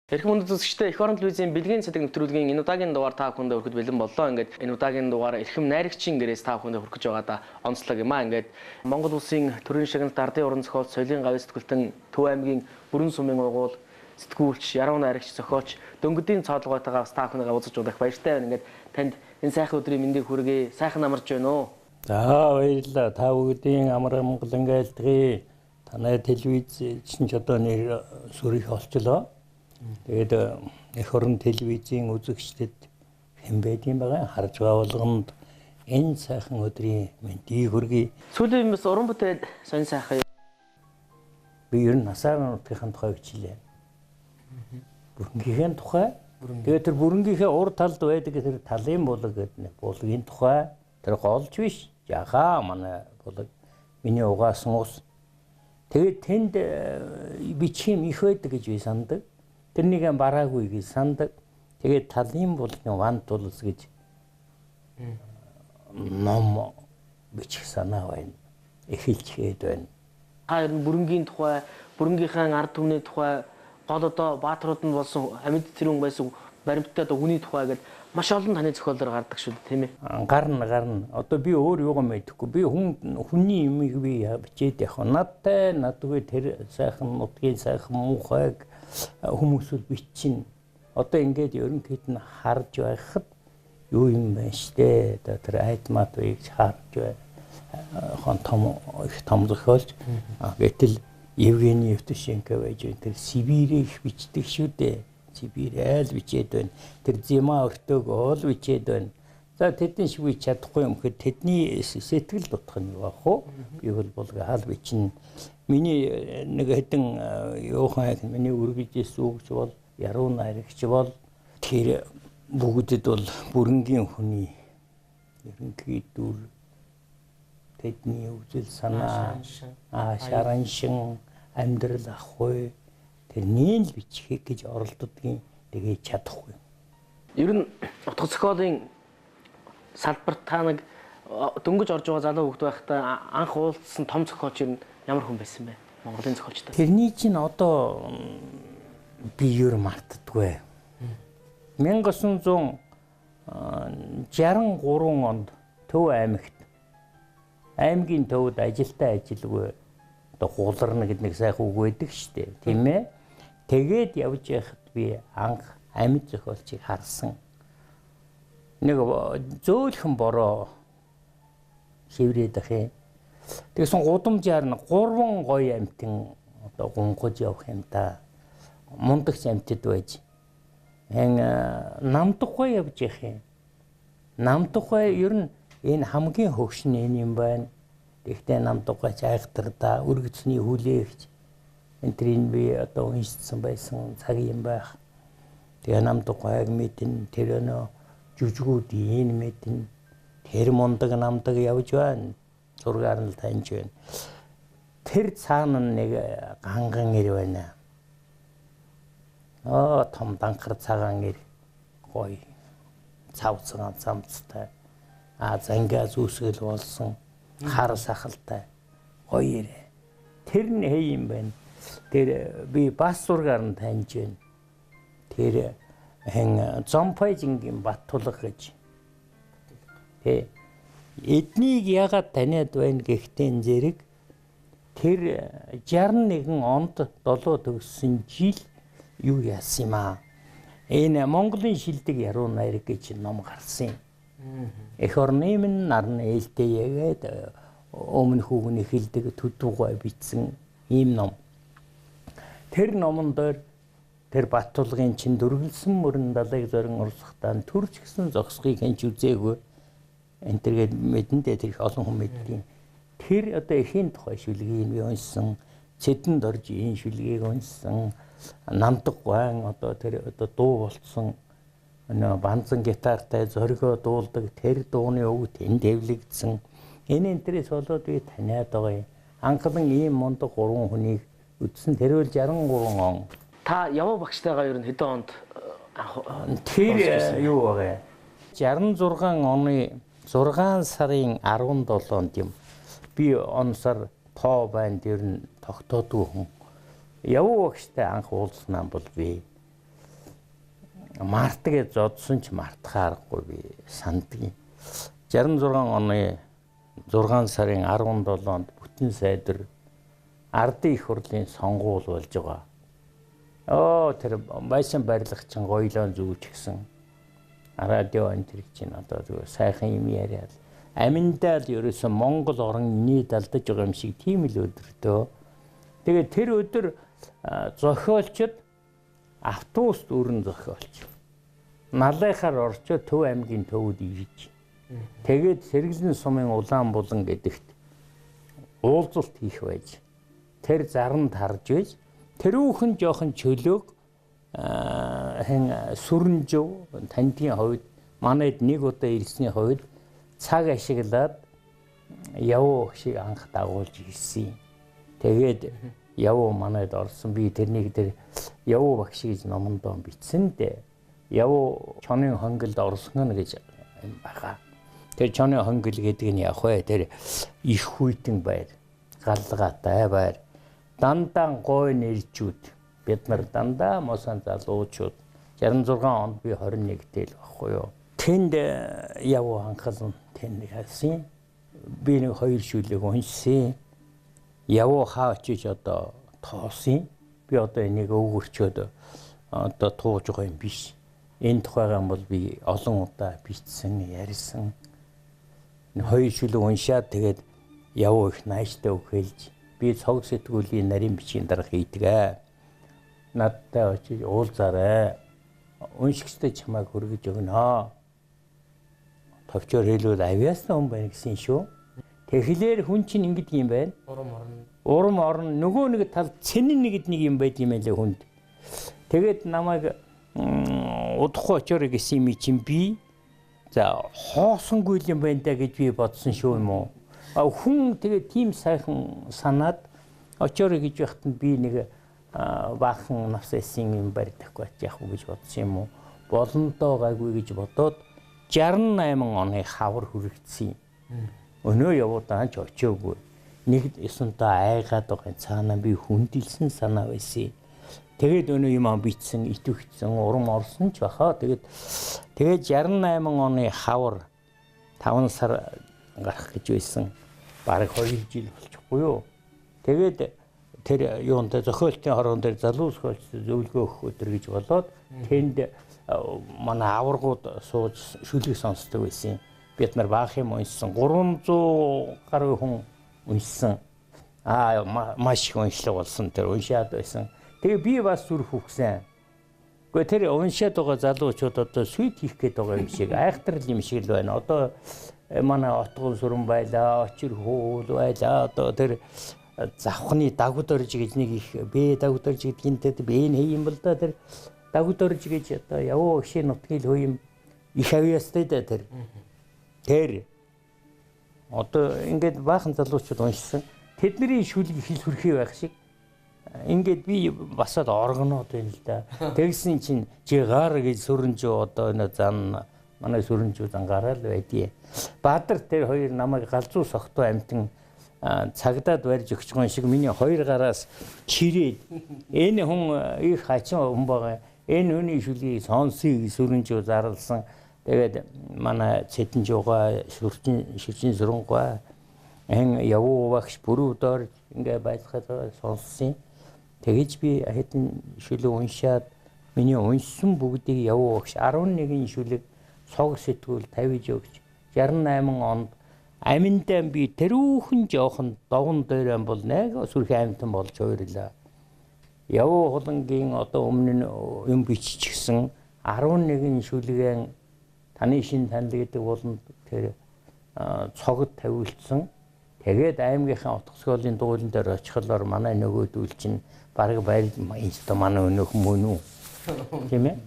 Эрхэм хүнд үзэгчдээ эх орон телевизийн бэлгийн цэдэг нэвтрүүлгийн энэ удаагийн дугаар та бүхэндээ хүрэхэд бэлэн боллоо. Ингээд энэ удаагийн дугаар эрхэм найрагчийн гэрээс та бүхэндээ хүргэж байгаадаа онцлог юм аа. Ингээд Монгол улсын төрийн шагналт ардын уран зохиол соёлын гавь сэтгүүлтэн Төв аймгийн Бүрэн сумын угуул сэтгүүлч, яруу найрагч, зохиолч Дөнгөдийн цоолгоотойгоос та бүхэндээ уулзаж удах баяртай байна. Ингээд танд энэ сайхан өдрийн мэндийг хүргэе. Сайхан амарч байна уу? За баярлалаа. Та бүдгийн амар Монголын айлтгий танай телевиз чинь ч одоо нэр сүрэх олчлоо. Тэгээд эх орон телевизийн үзэгчдэд хэн байдгийн байгаа харж байгаа болгонд энэ сайхан өдрийн мэндийг хүргэе. Сүүлийн юмс уран бүтээд сонь сайхан. Би ер нь насаар нутгийн тухай хичээлээ. Бүрэнгийн тухай. Тэгээд тэр бүрэнгийнхээ ур талд байдаг тэр талын булаг гэдэг нэг булгийн тухай. Тэр голж биш. Яхаа манай булаг миний угаасан ус. Тэгээд тэнд бичим их байдаг гэж би санддаг. Тэрнийг бараагүй гэж санддаг. Тэгээд талын булгийн ван тулс гэж ном бичих санаа байна. Эхэлчихэд байна. Харин бүрэнгийн тухай, бүрэнгийнхаа ард түмний тухай, гол одоо бааtruуд нь болсон амьд тэрүүн байсан баримттай одоо хүний тухай гэдэг маш олон таны зохиолоор гардаг шүү дээ, тийм ээ. Гарна. Одоо би өөр юугаа мэдэхгүй. Би хүний юмыг би бичээд явах. Надгүй тэр сайхан нутгийн сайхан муухайг хүмүүсүүд бичнэ. Одоо ингээд ерөнхийд нь харж байхад юу юм бэ штэ. Тэр айтматыг харж бай. Их том зохиолч. Гэтэл Евгений Евтушенко байж байна. Тэр Сибирийг бичдэг шүү дээ. Сибирь айл бичээд байна. Тэр Зима өртөөг оол бичээд байна. За тэдний шиг бич чадахгүй юм гэхэд тэдний сэтгэл дутх нь юу ах вэ? Би бол хаал бичнэ. Миний нэг хэдэн юухан миний үргэлжээс үгч бол яруу найрагч бол тэр бүгдэд бол бүрэнгийн хүний ерөнхийдөө тэдний үзэл санаа шараншин амьдрал ахгүй тэрний л бичихийг гэж оролддгийн тэгээ чадахгүй. Ер нь утга зохиолын салбарт та нэг дөнгөж орж байгаа залуу хүүхэд байхдаа анх уулзсан том зохиолч ер нь ямар хүн байсан бэ? Монголын зохиолчтой. Тэрний чинь одоо би ер мартдаггүй. 1963 онд Төв аймагт аймгийн төвд ажилтай ажилгүй одоо хууларна гэдэг нэг сайхан үг байдаг шүү дээ, тийм ээ. Тэгээд явж байхад би анх амьд зохиолчийг харсан. Нэг зөөлхөн бороо шиврээд ахын. Тэгсэн гудамжаар нь 3 гоё амьтан одоо гунгаж явах юм та. Мундагч амьтад байж. Намдахгүй явж явах юм. Намдахгүй ер нь энэ хамгийн хөгшин энэ юм байна. Гэхдээ намдахгүй айхтар да үргэцний хүлээгч энтрийн би одоо уншсан байсан цаг юм байх. Тэгээ намдахгүй мэдэн тэр нөө жүжгүүд энэ мэдэн тэр мундаг намдаг явж байна. Зургаар нь таньж байна. Тэр цаана нэг ганган ир байна. Том данхар цагаан ир гоё цавцгаан цамцтай. Зангиа зүсгэл болсон хар сахалтай гоё ир. Тэр нь хэй юм байна. Тэр би бас зургаар нь таньж байна. Тэр Зомпайжингийн Баттулга гэж. Тэ эднийг ягаад таниад байна гэхдээ зэрэг тэр 61 онд 7 төгссөн жил юу яасан юм аа. Энэ Монголын шилдэг яруу найраг гэж ном гарсан юм. Эх орны минь нарны ээлтэйгээд өмнөх үгний хэлдэг төдвгой бичсэн ийм ном. Тэр номон дээр тэр Баттулгын чин дүргэлсэн мөрөн далайг зорин урсгатаа төрч гисэн зогсхийг хэнч үзээгүй. Энэ тэргээд мэдэн дээр их олон хүн мэддэг. Тэр одоо эхийн тухай шүлгийг би уншсан. Цэдэнд орж энэ шүлгийг уншсан. Намдаг гуайн одоо тэр одоо дуу болцсон. Банзан гитартай зоригоо дуулдаг тэр дууны үг тэнд хэвлэгдсэн. Энэ энтрээс болоод би таниад байгаа юм. Анхлан ийм мундаг 3 хүнийг үдсэн тэр үл 63 он. Та яваа багштайгаа ер нь хэдэн онд тэр юу байгаа. 66 оны 6 сарын 17-нд юм. Би он сар тоо банд ер нь тогтоодог хүн. Яваа багштай анх уулзнаа бол би мартаа гэж зодсон ч мартахаарахгүй би сандгийн 66 оны 6 сарын 17-нд бүтэн сайдэр ардын их хурлын сонгуул болж байгаа. Тэр байсан барилга чинь гоёлон зүүж гисэн. Радио энэ чинь одоо зүгээр сайхан юм яриад. Аминдаа л ерөөсөн Монгол орон нийт алдаж байгаа юм шиг тийм л өдөртөө. Тэгээд тэр өдөр зохиолчд автобуст өрн зохиолч. Налайхаар орчоо Төв аймгийн төвд ирж. Тэгээд Сэргэлэн сумын Улаан булан гэдэгт уулзалт хийх байж. Тэр заранд харж байж тэрүүхэн жоохон чөлөөг сүрэнжөв тандгийн хувьд манайд нэг удаа ирсний хувьд цаг ашиглаад явуу шиг анх дагуулж ирсэн. Тэгээд явуу манайд орсон би тэрнийг тэр явуу багш гэж номондоо бичсэн дээ. Явуу чонын хонгилд орсон гэж юм байгаа. Тэр чонын хонгил гэдэг нь яг вэ тэр их хүйтэн байр, галгаатай байр, дандаа гой нэрчүүд бид нар дандаа мосон залуучууд 66 онд би 21-тэй л баггүй юу. Тэнд явуу анхлан тэнд яасан. Би нэг 2 шүлэг уншсан. Явуу хаа очиж одоо тоосон. Би одоо энийг өвгөрчөөд одоо тууж байгаа юм биш. Энэ тухайгаа бол би олон удаа бичсэн, ярьсан. 2 шүлэг уншаад тэгээд явуу их нааштай өгөөлж би цог сэтгүүлийн нарийн бичгийн дарга хийдэг. Надтай очиж уулзаарай. Уншигчтай чамайг хүргэж өгнө. Товчоор хэлвэл авиасны хүн байна гэсэн шүү. Тэгэхээр хүн чинь ингэдэг юм байна. Урам орно. Нөгөө нэг тал цэнэн нэг юм байд юм байлээ хүнд. Тэгээд намайг удахгүй очоорой гэсэн юм чинь би за хоосонгүй юм байна да гэж би бодсон шүү юм уу. Хүн тэгээд тийм сайхан санаад очоорой гэж байхад нь би нэг баахан навсасын юм барьдаггүй яах вэ гэж бодсон юм уу. Боломдоо гайгүй гэж бодоод 68 оны хавар хүрэгдсэн. Өнөө явуудаа ч очиогүй. Нэг ёсонтой айгаад байгаа цаанаа би хүндэлсэн санаа байсан. Тэгээд өнөө юм бичсэн, итвэхсэн, урам орсон ч баха. Тэгээд 68 оны хавар 5 сар гарах гэж байсан. Бараг 2 жил болчихгүй юу. Тэгээд тэр юунд зохиолтын хорон дээр залуу зохиолч зөвлөгөө өгөх өдөр гэж болоод тэнд манай аваргууд сууж шүлэг сонсдог байсан. Бид нар баах юм уншсан 300 гаруй хүн уншсан. Маш их уншлага болсон тэр уншаад байсан. Тэгээ би бас зүрх үхсэн. Гэхдээ тэр уншаад байгаа залуучууд одоо сүйт хийх гээд байгаа юм шиг айхтрал юм шиг л байна. Одоо манай отгон сүрэн байлаа, очир хөөл байлаа. Одоо тэр завхны дагвдорж гэж нэг их бэ дагвдорж гэдгийнтэй бэ хий юм бол да тэр дагвдорж гэж одоо явуу гişийн нутгийн хөө юм их авьяастай да тэр. Тэр одоо ингээд баахан залуучууд уншсан. Тэдний шүлэг хэл хүрхий байх шиг ингээд би басаад оргоноод байна л да. Тэгсэн чинь жигаар гэж сүрэнжөө одоо энэ зан манай сүрэнжүү зангараа л байдیں۔ Баатар тэр хоёр намайг галзуу согтуу амтан цагдаад барьж өгч байгаа шиг миний хоёр гараас чирээд энэ хүн их хачин хүн байгаа. Энэ хүний шүлгийг сонсыг сүрэнжүү зарлсан. Тэгээд манай Цэдэнжууга шүрчин сүрэнгаа эн явуу багш бүрүүдээр ингээ байлгахад сонссон. Тэгэж би хэдэн шүлэг уншаад миний уншсан бүгдийг явуу багш 11 шүлэг цог сэтгүүл тавьж өгч 68 онд аминдаа би тэрүүхэн жоохон довн дээр бол нэг сүрхэн амтан болж хувирлаа. Явуу хулангийн одоо өмнө юм биччихсэн 11 шүлгэн таны шин танил гэдэг болон тэр цогт тавиулсан. Тэгээд аймгийнхаа утгасгуулын дуулан дээр очихлоор манай нөгөөдүүл чинь бараг байр инста манай өнөөх мөн үү. Тийм ээ.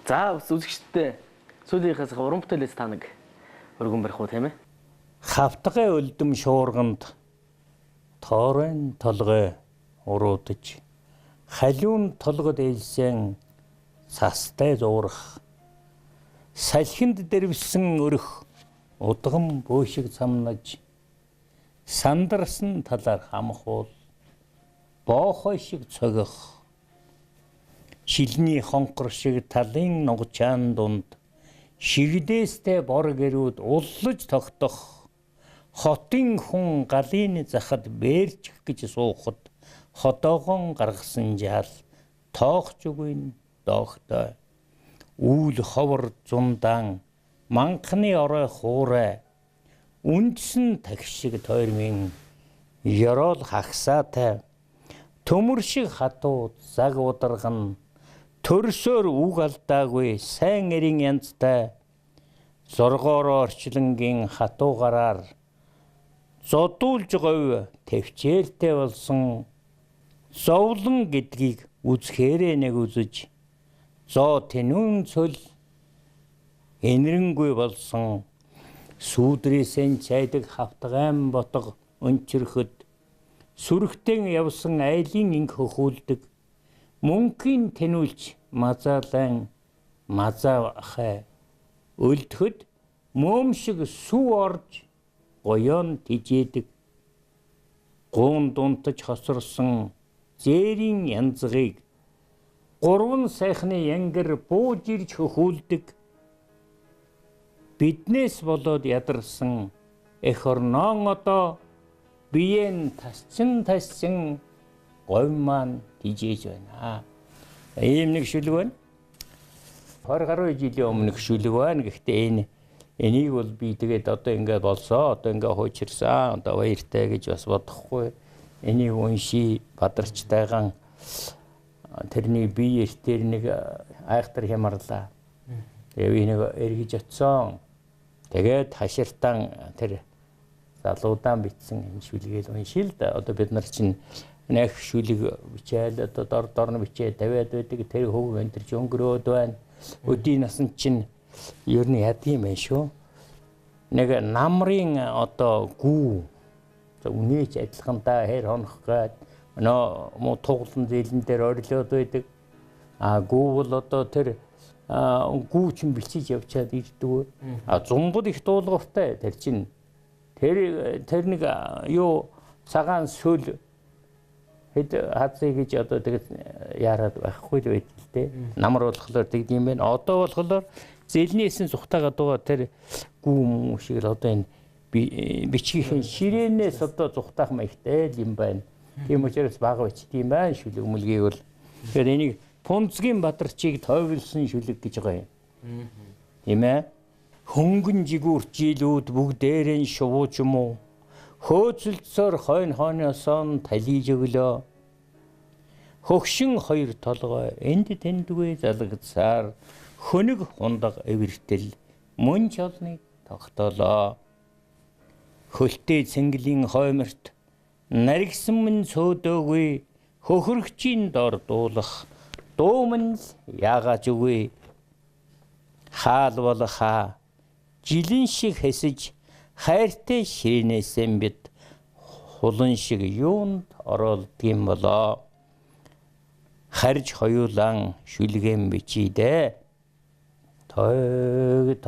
За үзэгчдээ сүүлийнхээс уран бүтээлээс та нэг өргөн барих уу тийм ээ? Хавтгай өлдөм шуурганд тоорын толгой уруудаж халиун толгод ээлсэн цастай зуурах салхинд дэрвсэн өрөх удгам бөөшиг самнаж сандарсан талаар хамхуул боохой шиг цогих шилний хонхор шиг талын нугчаан дунд шигдээстэй бор гэрүүд уллаж тогтох хотын хүн галын захад бээрчих гэж суухад хотоогон гаргасан жаал тоохч үгүй доохтой үл ховор зундаан манхны орой хуурай үндсэн тагшиг тойрмын ёроол хагсаатай төмөр шиг хатуу заг ударган төрсөөр үг алдаагүй сайн эрийн янзтай зургоороо орчлонгийн хатуугараар зодуулж говь төвчээртэй болсон зовлон гэдгийг үзэхээрээ нэг үзэж зоо тэнүүн цөл энэрэнгүй болсон сүүдрээсэн чайдаг хавтгайн ботго өнчөрөхөд сүрхтэн явсан айлын инг хөхүүлдэг мөнхийн тэнүүлж мазаалан мазаахай өлдөхөд мөм шиг сүү орж гоён тижээдэг гуун дунтаж хосорсон зээрийн янзгыг гурван сайхны янгэр бууж ирж хөхүүлдэг биднээс болоод ядарсан эх орноон одоо биеэн тасчин говь маань тижээж байна. Ийм нэг шүлэг байна. 20 гаруй жилийн өмнөх шүлэг байна. Гэхдээ энийг бол би тэгээд одоо ингээд болсоо, одоо ингээд хуучирсан, одоо баяртай гэж бас бодохгүй. Энийг унши бадарчтайгаан тэрний бие эртээр нэг айхтар хямарлаа. Тэгээ би нэг эргэж очсон. Тэгээд хаширтан тэр залуудаан битсэн энэ шүлгийг уншил да. Одоо бид нар чинь нэг шүлэг бичээл одоо дорн бичээ тавиад байдаг. Тэр хөв энэ төр өнгөрөөд байна. Өдийн насан чинь ер нь яд юм байна шүү. Нэг намрын одоо гүү үнээч адилхандаа хэр хонох гээд нөө муу туглан зээлэн дээр орилоод байдаг. Гүү бол одоо тэр гүү чин бичиж явчаад ирдэг. Зумбал их дуулууртай тэр чин тэр нэг юу цагаан сүл хэд хазыг гэж одоо тэгээд яарад байхгүй л байд л те. Намар болохоор тэгд юм байна. Одоо болохоор зэлнээсэн зүхтаага дууга тэр гүү муу шиг л одоо энэ бичгийн ширээнээс одоо зүхтаах маягтай юм байна. Тийм учраас бага бичдэг юм байна шүлэг мүлгийг бол. Тэгэхээр энийг Пунцгийн бадарчийг тойволсон шүлэг гэж байгаа юм. Тийм ээ. Хөнгөн жигүүрчилүүд бүгдээрэн шувууч юм уу? Хөөцөлдсөөр хойноосоо талиж өглөө. Хөгшин хоёр толгой энд тэндгүй залгацаар хөнөг хундаг эвэртэл мөн чолны тогтоолоо. Хөлтэй цэнгэлийн хойморт наригсан мэн цөөдөөгүй хөхөргчийн дор дуулах дууман яагааж үгүй хаал болохаа жилэн шиг хэсэж хайртай ширнээсэн бид хулан шиг юунд оролдгийм болоо харж хоёулан шүлгэм бичидэ тойг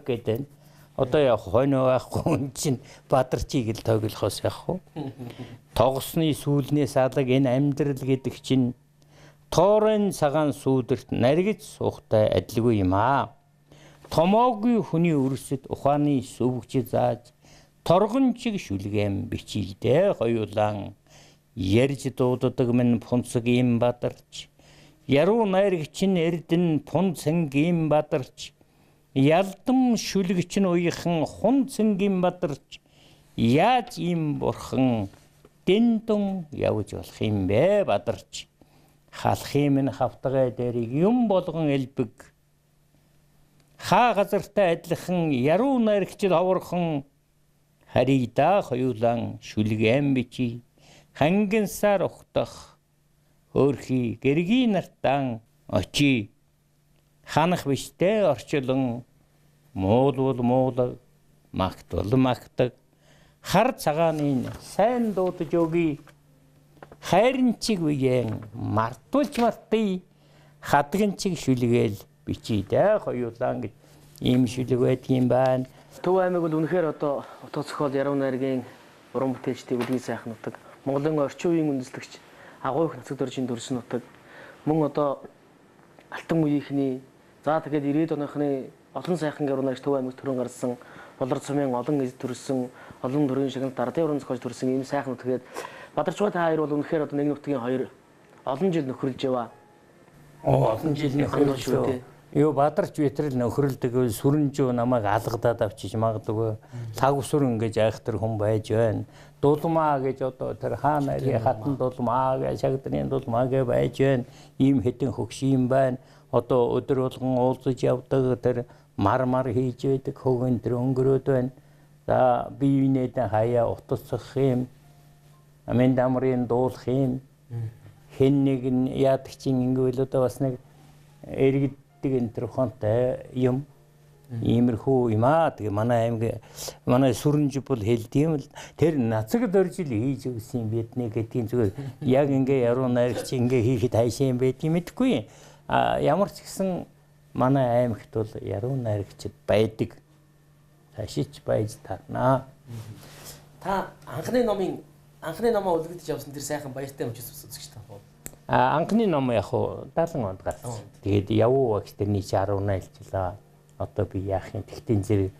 гэдэг одоо яг хойно байхгүй чинь бадарчийг л тоглохоос яах вэ тогсны сүүлнээс алаг энэ амьдрал гэдэг чинь тоорын цагаан сүүдэрт наригж суухтай адилгүй юм аа. Томоогүй хүний өрсөд ухааны сүвгч зааж торгончиг шүлгэм бичийдэ хоёулан ярьж дуудадаг мэн пунцэг юм бадарч яруу найрагчин эрдэн пунцэнгийн бадарч ялдам шүлэгч нь уйхан хунцэнгийн бадарч яаж ийм бурхан дэндун явж болох юм бэ бадарч халахын минь хавтгай дээрийг юм болгон элбэг хаа газартай адилхан яруу найрагчд ховорхон харийда хоёулан шүлгэм бичи хангансаар ухтах хөөрхий гэргийн нартан очи ханах биштэй орчлон муулвал муулаг магтвал магтаг хар цагааны сайн дуудаж өгье хайрынчиг үеэн мартуулж мартъя хадганчиг шүлгээл бичиж хоёулаа ингэж ийм шүлэг байдгийн байна. Төв аймаг бол үнэхээр одоо утга зохиол яруу найргийн уран бүтээлчдийн бүлгийн сайхан нутаг. Монголын орчин үеийн үндэслэгч агуу их нацаг дөржийн төрсөн нутаг. Мөн одоо алтан үеийнхний за тэгээд 90-ад оныхны олон сайхан яруу найрагч төв аймагт төрөн гарсан, болор цумын олон эз төрсөн, олон төрийн шагналт ардын уран зохиолч төрсөн ийм сайхан нутаг. Тэгээд Бадарчгүй та хоёр бол үнэхээр одоо нэг нутгийн хоёр олон жил нөхөрлж яваа. Олон жил нөхөрлж шүү. Юу Бадарч Бэтрэл нөхөрлөдөг сүрэнжүү намайг алгадаад авчиж магадгүй лаг сүрэн гэж айхтар хүн байж байна. Дулмаа гэж одоо тэр хаан нарийн хатан дулмаа гэж шагдрын дулмаа гэж байж байна. Ийм хэдэн хөгш юм байна. Одоо өдөр болгон уулзаж явдаг тэр мар хийж байдаг хөвгөн тэр өнгөрөөд байна. За биеийнээ хаяа утасах юм. Амин дамрын дуулах юм. Хэн нэг нь яадаг чинь ингэвэл одоо бас нэг эргэд энэ төр хонтой юм иймэрхүү юм аа. Тэгээ манай аймаг манай сүрэнж бол хэлдэм л тэр нацаг дөржил хийж өгсөн бидний гэдгийг зүгээр яг ингээ яруу найрагч ингээ хийхэд хайшаа юм байдгийг мэдэхгүй. Ямар ч гэсэн манай аймагт бол яруу найрагчд байдаг. Хашиж байж тарнаа. Та анхны номоо үлгэж явсан тэр сайхан баяртай өмчс үзэж та. Анхны ном яг 70 онд гарсан. Тэгээд явуу багш тэрний 18 жилаа. Одоо би яах юм? Тэгтэн зэрэг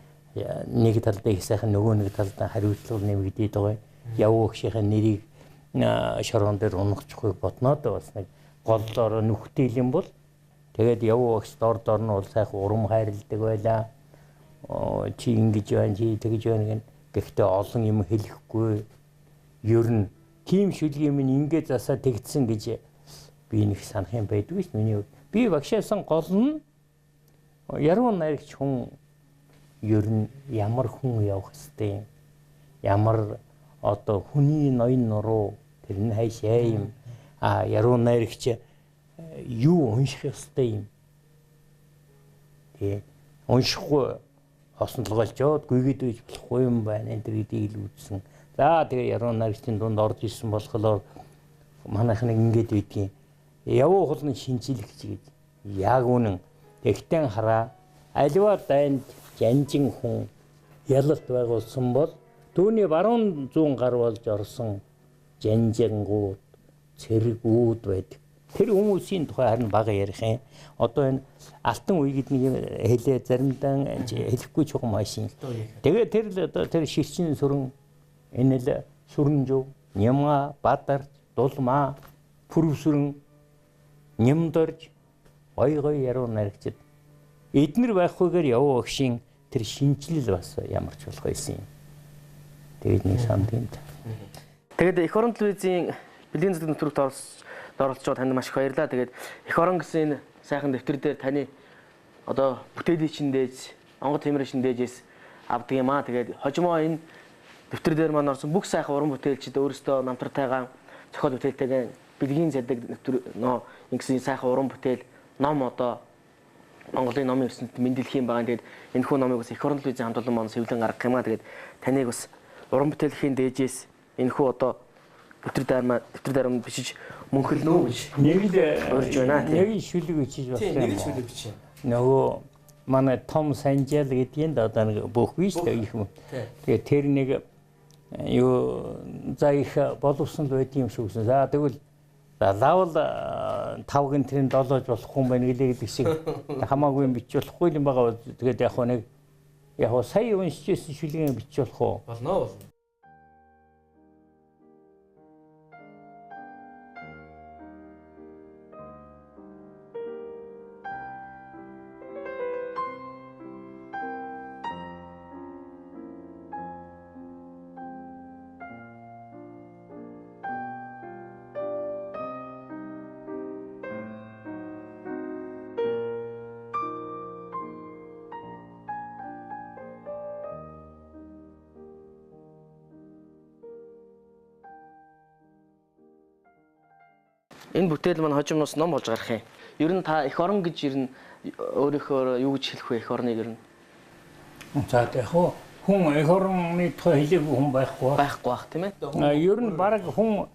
нэг талдаа их сайхан нөгөө нэг талдаа хариуцлага нэмэгдээд байгаа. Явуу багшийнхаа нэрийг шорон дээр унгахгүй бодноод бас нэг голлоор нүхтэл юм бол тэгээд явуу багш дор нь бол сайхан урам хайрладаг байлаа. Чи ингэж байна, чи тэгж байна гэн. Гэхдээ олон юм хэлэхгүй. Ер нь тийм шүлгийн минь ингэ засаа тэгдсэн гэж би нэг санах юм байдгүй ш. Миний би багшаасан гол нь яруу найрагч хүн ер нь ямар хүн явах хэвтэй юм. Ямар одоо хүний ноён нуруу тэр нь хайшаа юм. Яруу найрагч юу унших хэвтэй юм. Тэгээ уншихгүй хоснолгоолжоод гүйгээд үйж болохгүй юм байна. Энэ гэдгийг л үзсэн. За тэгээ яруу найрагчдын дунд орж ирсэн болохоор манайх нэг ингэж байдгийн явуу хулны шинжилэгч гэж яг үнэн тэгтэн хараа аливаа дайнд жанжин хүн ялалт байгуулсан бол түүний баруун зүүн гар болж орсон жанжингууд цэргүүд байдаг. Тэр хүмүүсийн тухай харин бага ярих юм. Одоо энэ алтан үе гэдэг нэг хэлээ заримдаа хэлэхгүй чухам машин. Тэгээ тэр ширчин сүрэн энэ л сүрэнжүү, Нямга, Бадарч, Дулмаа, Пүрвсүрэн, Нямдорж гой яруу найрагчд эднэр байхгүйгээр явуу багшийн тэр шинжилэл бас ямар ч болох байсан юм. Тэгээд нэг санд юм. Тэгээд эх орон телевизийн бэлгийн зөвлөмж нэвтрүүлэгт оролцож байгаа танд маш их баярлалаа. Тэгээд эх орон гэсэн энэ сайхан дэвтэр дээр таны одоо бүтээлийн шиндээж, онгод тэмрийн шиндээжээс авдаг юм аа. Тэгээд хожимоо энэ дэвтэр дээр маань орсон бүх сайхан уран бүтээлчид өөрсдөө намтартайгаа зохиол бүтээлтэйгээ бэлгийн задаг ингэсэн сайхан уран бүтээл ном одоо Монголын номын ертөнцид мэдлэх юм байгаа. Тэгээд энэ хүү номыг бас эх орон телевизийн хамт олон маань сэвлэн гаргах юм аа. Тэгээд таныг бас уран бүтээлийн дээжээс энэ хүү одоо дэвтэр дээр бичиж мөнхөлнө гэж нэг л урьж байна. Нэг шүлэг бичиж бас нэг шүлэг бичиж. Нөгөө манай Том Санжал гэдгийг одоо нэг бөхгүй шүү дээ их юм. Тэгээд тэр нэг юу за их боловсон л байт юм шиг үсэн. За тэгвэл лавл 5-ын тэрийн 7-ж болохгүй юм байна гэлээ гэдэг шиг хамаагүй юм бич болохгүй юм байгаа. Тэгээд яг сая уншижсэн шүлгийн бич болох уу? Болно. Энэ бүтээл маань хожимноос ном болж гарах юм. Ер нь та эх орон гэж ер нь өөрийнхөө юу гэж хэлэх вэ эх орныг ер нь? За яг хүн эх орны тухай хэлээгүй хүн байхгүй байх тийм ээ. Ер нь баг хүн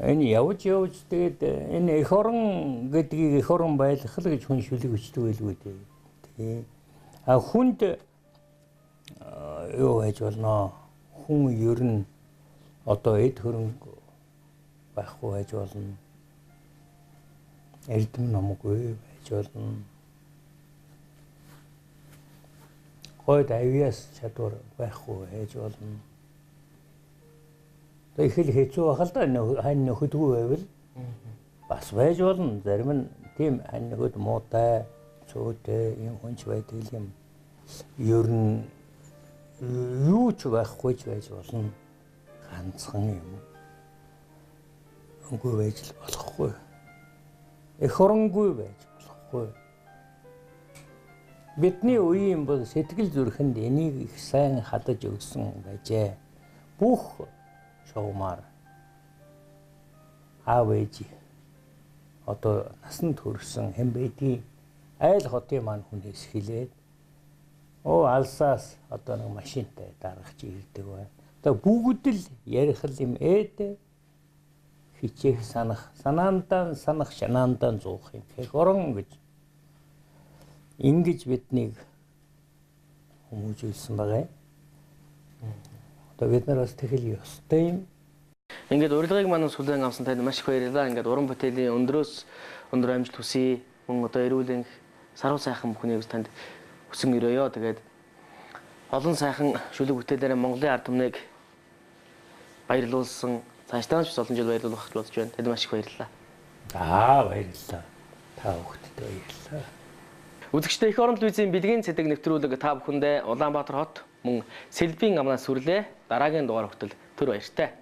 Энэ явж тэгээд энэ эх орон гэдгийг эх орон байлгах л гэж хүн шүлэг өчтөг байлгүй дээ. Тий. А хүнд юу байж болно? Хүн ер нь одоо эд хөрөнгө байхгүй байж болно. Эрдэм номгүй байж болно. Гойд авиас чадвар байхгүй байж болно. Их л хэцүү байх л да хань нөхөдгүй байвал бас байж болно. Зарим нь тийм хань нөхөд муутай, цөөтэй юм хүнч байдаг юм. Ер нь юу ч байхгүй ч байж болно. Ганцхан юм. Үгүй байж л болохгүй. Эх оронгүй байж болохгүй. Бидний үеийн бол сэтгэл зүрхэнд энийг их сайн хадаж өгсөн байжээ. Бүх шоумар аав ээж одоо насанд хүрсэн хэн байдгийг айл хотын маань хүнээс хэлээд алсаас одоо нэг машинтай дарагч ирдэг бай. Одоо бүгд л ярих юм ээдэ хичээх санах санаандаа шанаандаа зуух юм. Эх орон гэж ингэж биднийг хүмүүжүүлсэн байгаа. Одоо бид нар бас тэгэл ёстой юм. Ингээд урилгыг манай сүлэн авсан танд маш их баярлалаа. Ингээд уран бүтээлийн өндрөөс өндөр амжилт хүсье. Мөн одоо эрүүл саруу сайхан бүхнийг танд хүсэн өрөөё. Тэгээд олон сайхан шүлэг бүтээлээрээ Монголын ард түмнийг баярлуулсан. Цаашдаа ч олон жил баярлуулах гэж бодож байна. Танд маш их баярлалаа. Баярлалаа. Та бүхэнд баярлалаа. Үзэгчдээ эх орон телевизийн бэлгийн цэдэг нэвтрүүлэг та бүхэндээ Улаанбаатар хот мөн Сэлбийн амнаас сүрлээ. Дараагийн дугаар хүртэл түр баяртай.